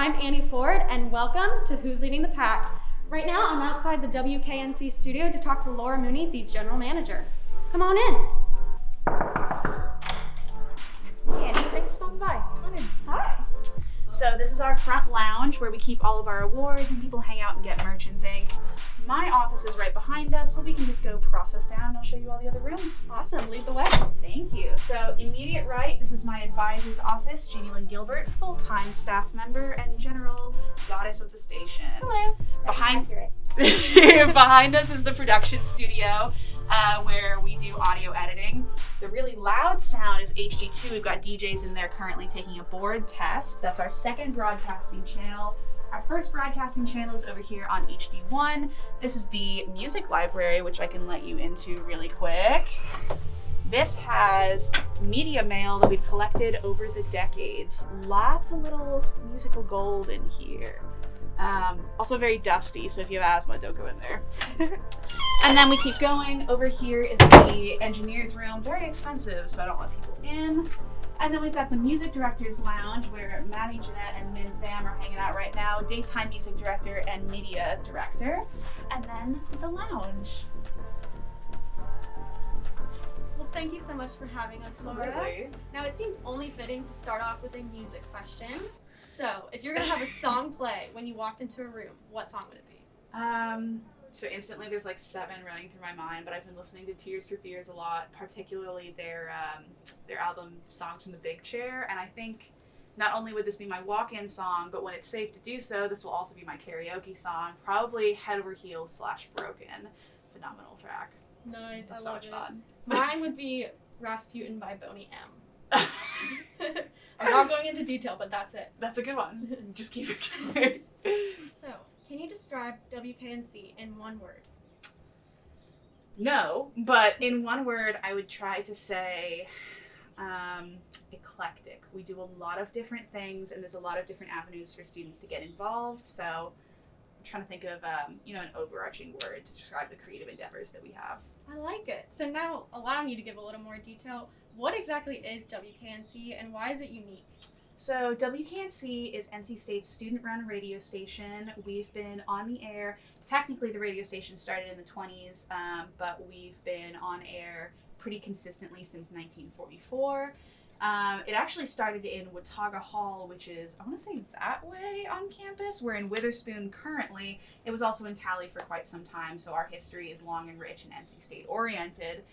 I'm Annie Ford, and welcome to Who's Leading the Pack. Right now, I'm outside the WKNC studio to talk to Laura Mooney, the general manager. Come on in. Hey, Annie, thanks for stopping by. Come on in. Hi. So this is our front lounge where we keep all of our awards and people hang out and get merch and things. My office is right behind us, but we can just go process down and I'll show you all the other rooms. Awesome, lead the way. Thank you. So immediate right, this is my advisor's office, Jeannie Lynn Gilbert, full-time staff member and general goddess of the station. Hello. Behind us is the production studio where we do audio editing. The really loud sound is HD2. We've got DJs in there currently taking a board test. That's our second broadcasting channel. Our first broadcasting channel is over here on HD1. This is the music library, which I can let you into really quick. This has media mail that we've collected over the decades. Lots of little musical gold in here. Also very dusty, so if you have asthma, don't go in there. And then we keep going. Over here is the engineer's room. Very expensive, so I don't let people in. And then we've got the music director's lounge where Maddie, Jeanette, and Min Pham are hanging out right now. Daytime music director and media director. And then the lounge. Well, thank you so much for having us, Laura. Absolutely. Now, it seems only fitting to start off with a music question. So, if you're going to have a song play when you walked into a room, what song would it be? So instantly there's like 7 running through my mind, but I've been listening to Tears for Fears a lot, particularly their album Songs from the Big Chair, and I think not only would this be my walk-in song, but when it's safe to do so, this will also be my karaoke song, probably Head Over Heels / Broken. Phenomenal track. Nice, It's I so love much it. fun. Mine would be Rasputin by Boney M. I'm not going into detail, but that's it. That's a good one. Just keep it going. So, can you describe WKNC in one word? No, but in one word, I would try to say eclectic. We do a lot of different things, and there's a lot of different avenues for students to get involved. So I'm trying to think of an overarching word to describe the creative endeavors that we have. I like it. So now, allowing you to give a little more detail, what exactly is WKNC and why is it unique? So WKNC is NC State's student-run radio station. We've been on the air. Technically, the radio station started in the 20s, but we've been on air pretty consistently since 1944. It actually started in Watauga Hall, which is, I want to say, that way on campus. We're in Witherspoon currently. It was also in Tally for quite some time, so our history is long and rich and NC State-oriented.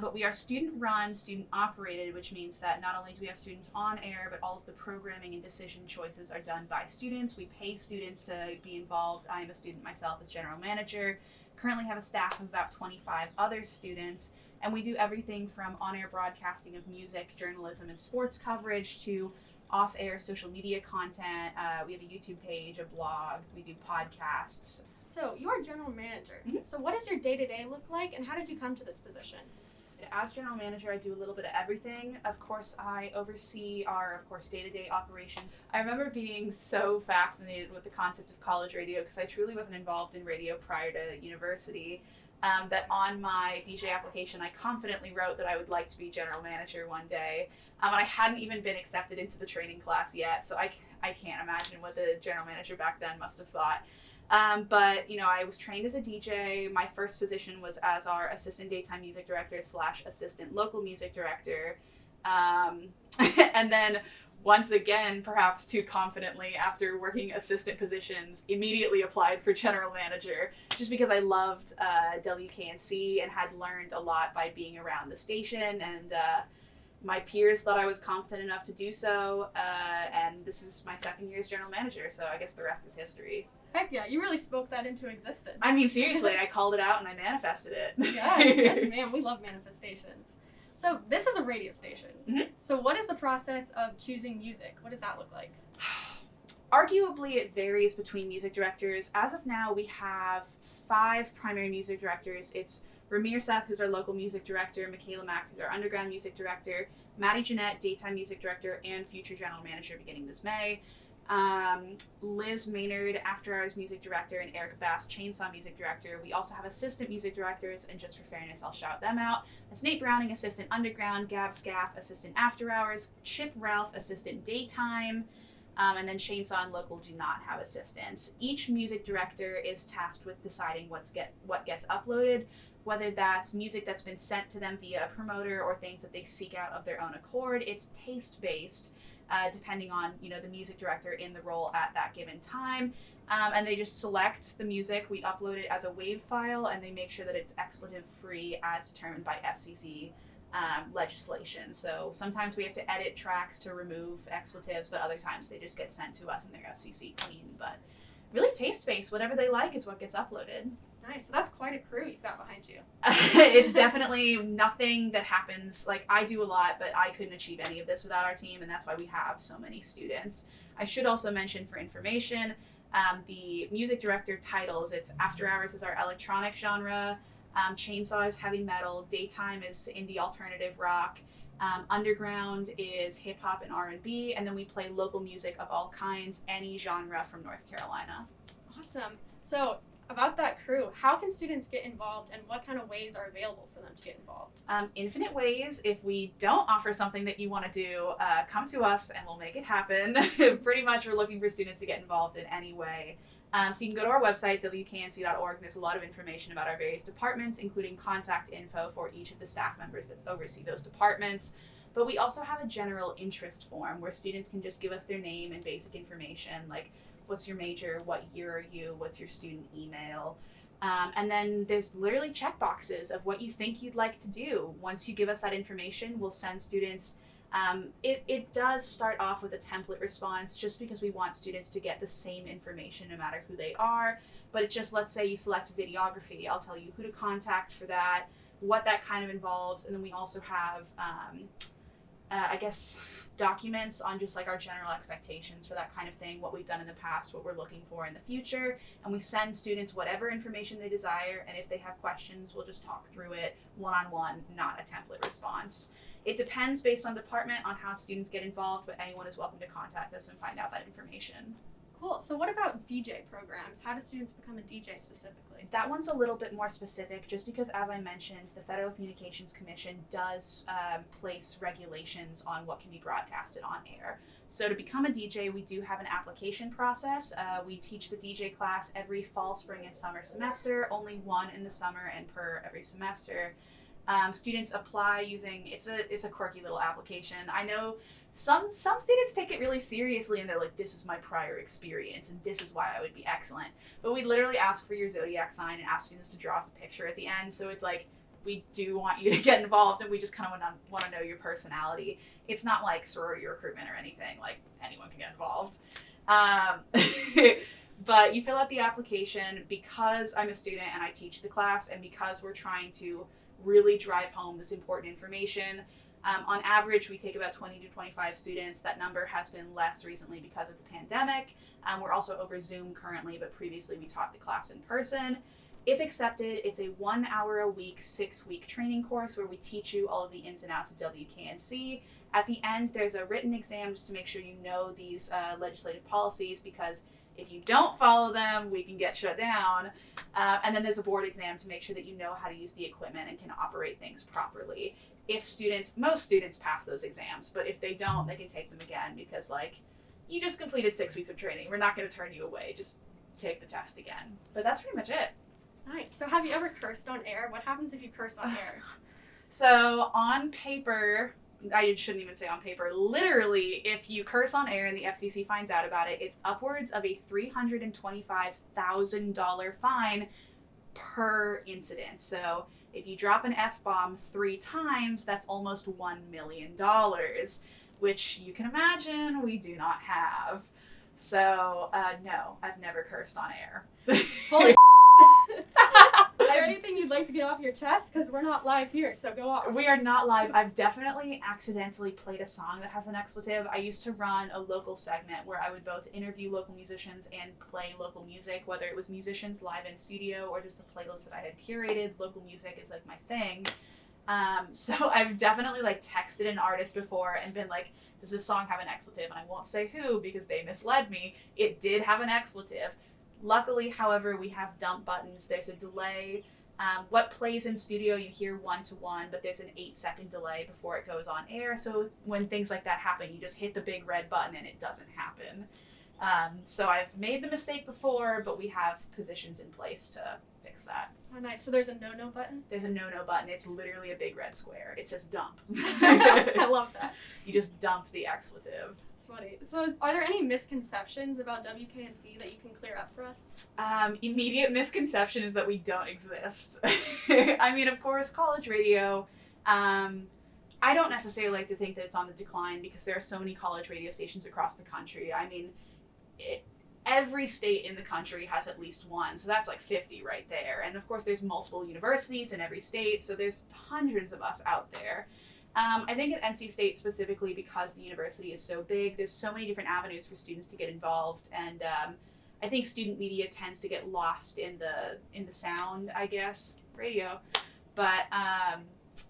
But we are student-run, student-operated, which means that not only do we have students on air, but all of the programming and decision choices are done by students. We pay students to be involved. I am a student myself as general manager. Currently have a staff of about 25 other students, and we do everything from on-air broadcasting of music, journalism, and sports coverage to off-air social media content. We have a YouTube page, a blog, we do podcasts. So, you're general manager. Mm-hmm. So what does your day-to-day look like, and how did you come to this position? As general manager, I do a little bit of everything. Of course, I oversee our, day-to-day operations. I remember being so fascinated with the concept of college radio because I truly wasn't involved in radio prior to university. That on my DJ application, I confidently wrote that I would like to be general manager one day. And I hadn't even been accepted into the training class yet, so I can't imagine what the general manager back then must have thought. But I was trained as a DJ. My first position was as our assistant daytime music director / assistant local music director. And then once again, perhaps too confidently, after working assistant positions, immediately applied for general manager just because I loved WKNC and had learned a lot by being around the station, and my peers thought I was competent enough to do so, and this is my second year as general manager, so I guess the rest is history. Heck yeah, you really spoke that into existence. I mean, seriously, I called it out and I manifested it. Yes, man, we love manifestations. So this is a radio station. Mm-hmm. So what is the process of choosing music? What does that look like? Arguably, it varies between music directors. As of now, we have 5 primary music directors. It's Ramir Seth, who's our local music director, Michaela Mack, who's our underground music director, Maddie Jeanette, daytime music director and future general manager beginning this May. Liz Maynard, after hours music director, and Erica Bass, chainsaw music director. We also have assistant music directors, and just for fairness, I'll shout them out. That's Nate Browning, assistant underground, Gab Scaff, assistant after hours, Chip Ralph, assistant daytime, And then Chainsaw and Local do not have assistants. Each music director is tasked with deciding what gets uploaded, whether that's music that's been sent to them via a promoter or things that they seek out of their own accord. It's taste-based, depending on the music director in the role at that given time. And they just select the music. We upload it as a WAV file, and they make sure that it's expletive-free as determined by FCC legislation. So sometimes we have to edit tracks to remove expletives, but other times they just get sent to us and they're FCC clean. But really taste-based, whatever they like is what gets uploaded. Nice. So that's quite a crew you've got behind you. It's definitely nothing that happens. Like, I do a lot, but I couldn't achieve any of this without our team, and that's why we have so many students. I should also mention for information, the music director titles, it's After Hours is our electronic genre, Chainsaw is heavy metal, Daytime is indie alternative rock, Underground is hip hop and R&B, and then we play local music of all kinds, any genre from North Carolina. Awesome. So about that crew, how can students get involved, and what kind of ways are available for them to get involved? Infinite ways. If we don't offer something that you want to do, come to us and we'll make it happen. Pretty much we're looking for students to get involved in any way. So you can go to our website, WKNC.org. There's a lot of information about our various departments, including contact info for each of the staff members that oversee those departments. But we also have a general interest form where students can just give us their name and basic information, like what's your major, what year are you, what's your student email. And then there's literally check boxes of what you think you'd like to do. Once you give us that information, we'll send students. It does start off with a template response just because we want students to get the same information no matter who they are. But it's just, let's say you select videography. I'll tell you who to contact for that, what that kind of involves. And then we also have, documents on just like our general expectations for that kind of thing, what we've done in the past, what we're looking for in the future, and we send students whatever information they desire, and if they have questions, we'll just talk through it one-on-one, not a template response. It depends based on department on how students get involved, but anyone is welcome to contact us and find out that information. Cool. So what about DJ programs? How do students become a DJ specifically? That one's a little bit more specific just because, as I mentioned, the Federal Communications Commission does place regulations on what can be broadcasted on air. So to become a DJ, we do have an application process. We teach the DJ class every fall, spring, and summer semester, only one in the summer and per every semester. Students apply using, it's a quirky little application. I know some students take it really seriously and they're like, this is my prior experience and this is why I would be excellent. But we literally ask for your zodiac sign and ask students to draw us a picture at the end. So it's like, we do want you to get involved and we just kind of want to know your personality. It's not like sorority recruitment or anything, like anyone can get involved. But you fill out the application. Because I'm a student and I teach the class, and because we're trying to really drive home this important information. On average, we take about 20 to 25 students. That number has been less recently because of the pandemic. We're also over Zoom currently, but previously we taught the class in person. If accepted, it's a 1 hour a week, 6-week training course where we teach you all of the ins and outs of WKNC. At the end, there's a written exam just to make sure you know these legislative policies, because if you don't follow them, we can get shut down. And then there's a board exam to make sure that you know how to use the equipment and can operate things properly. Most students pass those exams, but if they don't, they can take them again because, like, you just completed 6 weeks of training. We're not going to turn you away. Just take the test again. But that's pretty much it. Nice. So have you ever cursed on air? What happens if you curse on air? So on paper, I shouldn't even say on paper, literally, if you curse on air and the FCC finds out about it, it's upwards of a $325,000 fine per incident. So if you drop an F-bomb 3 times, that's almost $1 million, which you can imagine we do not have. So, no, I've never cursed on air. Holy Is there anything you'd like to get off your chest? Because we're not live here, so go off. We are not live. I've definitely accidentally played a song that has an expletive. I used to run a local segment where I would both interview local musicians and play local music, whether it was musicians live in studio or just a playlist that I had curated. Local music is like my thing. So I've definitely like texted an artist before and been like, does this song have an expletive? And I won't say who because they misled me. It did have an expletive. Luckily, however, we have dump buttons. There's a delay What plays in studio, you hear 1-to-1, but there's an 8-second delay before it goes on air. So when things like that happen, you just hit the big red button and it doesn't happen. So I've made the mistake before, but we have positions in place to fix that. Oh, nice. So there's a no-no button? There's a no-no button. It's literally a big red square. It says dump. I love that. You just dump the expletive. That's funny. So are there any misconceptions about WKNC that you can clear up for us? Immediate misconception is that we don't exist. I mean, of course, college radio, I don't necessarily like to think that it's on the decline because there are so many college radio stations across the country. I mean, every state in the country has at least one, so that's like 50 right there. And of course, there's multiple universities in every state, so there's hundreds of us out there. I think at NC State specifically, because the university is so big, there's so many different avenues for students to get involved, and I think student media tends to get lost in the sound, I guess, radio. But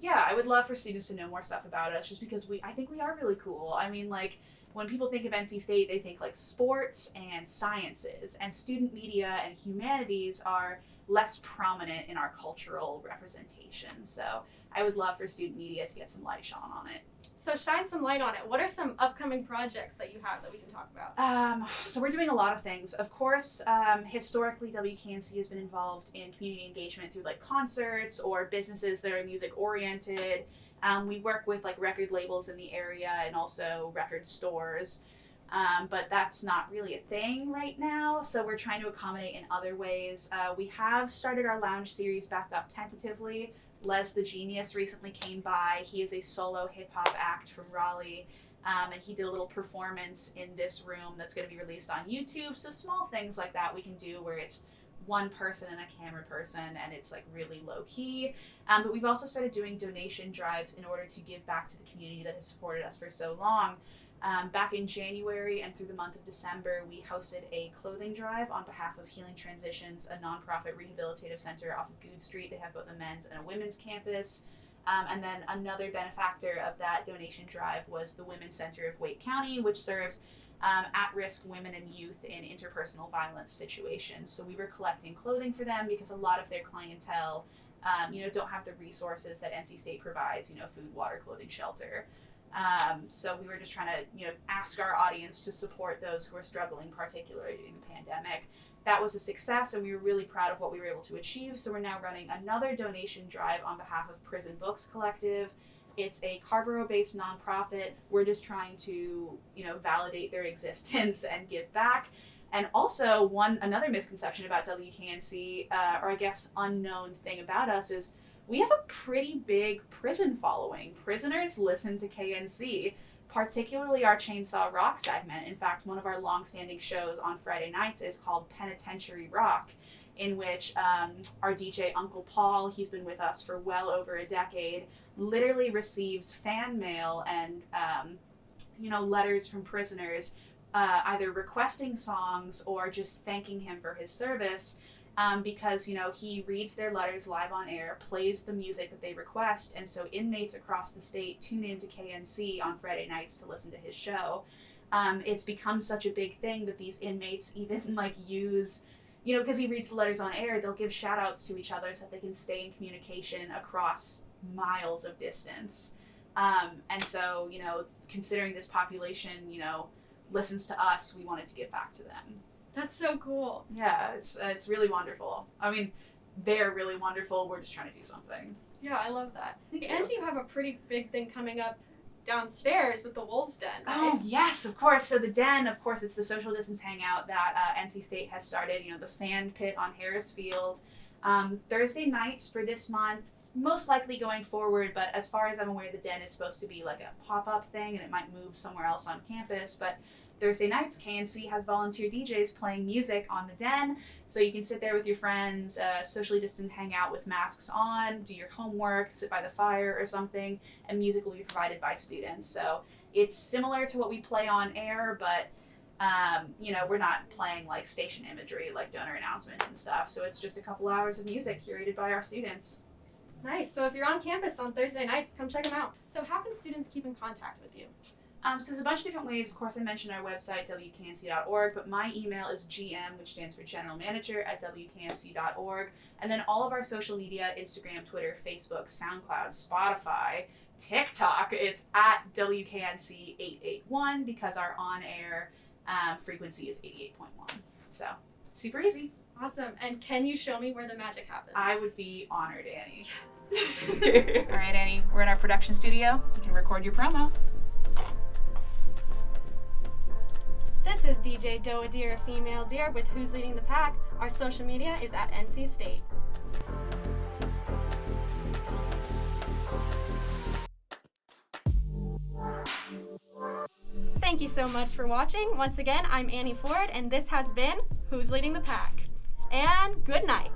yeah, I would love for students to know more stuff about us, just because I think we are really cool. I mean, like, when people think of NC State, they think like sports and sciences, and student media and humanities are less prominent in our cultural representation. So I would love for student media to get some light shone on it. So shine some light on it. What are some upcoming projects that you have that we can talk about? So we're doing a lot of things. Of course, historically, WKNC has been involved in community engagement through like concerts or businesses that are music oriented. We work with like record labels in the area and also record stores. But that's not really a thing right now, so we're trying to accommodate in other ways. We have started our lounge series back up tentatively. Les the Genius recently came by. He is a solo hip-hop act from Raleigh, and he did a little performance in this room that's going to be released on YouTube. So small things like that we can do where it's one person and a camera person, and it's like really low-key. But we've also started doing donation drives in order to give back to the community that has supported us for so long. Back in January and through the month of December, we hosted a clothing drive on behalf of Healing Transitions, a nonprofit rehabilitative center off of Good Street. They have both a men's and a women's campus. And then another benefactor of that donation drive was the Women's Center of Wake County, which serves at-risk women and youth in interpersonal violence situations. So we were collecting clothing for them because a lot of their clientele, don't have the resources that NC State provides, food, water, clothing, shelter. So we were just trying to, ask our audience to support those who are struggling, particularly during the pandemic. That was a success, and we were really proud of what we were able to achieve. So we're now running another donation drive on behalf of Prison Books Collective. It's a Carborough-based nonprofit. We're just trying to, validate their existence and give back. And also, another misconception about WKNC, or I guess unknown thing about us, is we have a pretty big prison following. Prisoners listen to KNC, particularly our Chainsaw Rock segment. In fact, one of our long-standing shows on Friday nights is called Penitentiary Rock, in which our DJ Uncle Paul, he's been with us for well over a decade, literally receives fan mail and letters from prisoners, either requesting songs or just thanking him for his service. Because, he reads their letters live on air, plays the music that they request, and so inmates across the state tune into KNC on Friday nights to listen to his show. It's become such a big thing that these inmates even, use, because he reads the letters on air, they'll give shout-outs to each other so that they can stay in communication across miles of distance. And so, considering this population, listens to us, we wanted to give back to them. That's so cool. Yeah, it's really wonderful. I mean, they're really wonderful. We're just trying to do something. Yeah, I love that. And you have a pretty big thing coming up downstairs with the Wolves Den, right? Oh, yes, of course. So the Den, of course, it's the social distance hangout that NC State has started, the sand pit on Harris Field. Thursday nights for this month, most likely going forward, but as far as I'm aware, the Den is supposed to be like a pop-up thing, and it might move somewhere else on campus, but Thursday nights, KNC has volunteer DJs playing music on the Den, so you can sit there with your friends, socially distant hang out with masks on, do your homework, sit by the fire or something, and music will be provided by students. So it's similar to what we play on air, but we're not playing like station imagery, like donor announcements and stuff, so it's just a couple hours of music curated by our students. Nice. So if you're on campus on Thursday nights, come check them out. So how can students keep in contact with you? So there's a bunch of different ways. Of course, I mentioned our website, WKNC.org, but my email is GM, which stands for General Manager, at WKNC.org. And then all of our social media, Instagram, Twitter, Facebook, SoundCloud, Spotify, TikTok, it's at WKNC 88.1 because our on-air frequency is 88.1. So, super easy. Awesome. And can you show me where the magic happens? I would be honored, Annie. Yes. All right, Annie, we're in our production studio. You can record your promo. This is DJ Doa Deer, a female deer with Who's Leading the Pack. Our social media is at NC State. Thank you so much for watching. Once again, I'm Annie Ford, and this has been Who's Leading the Pack. And good night.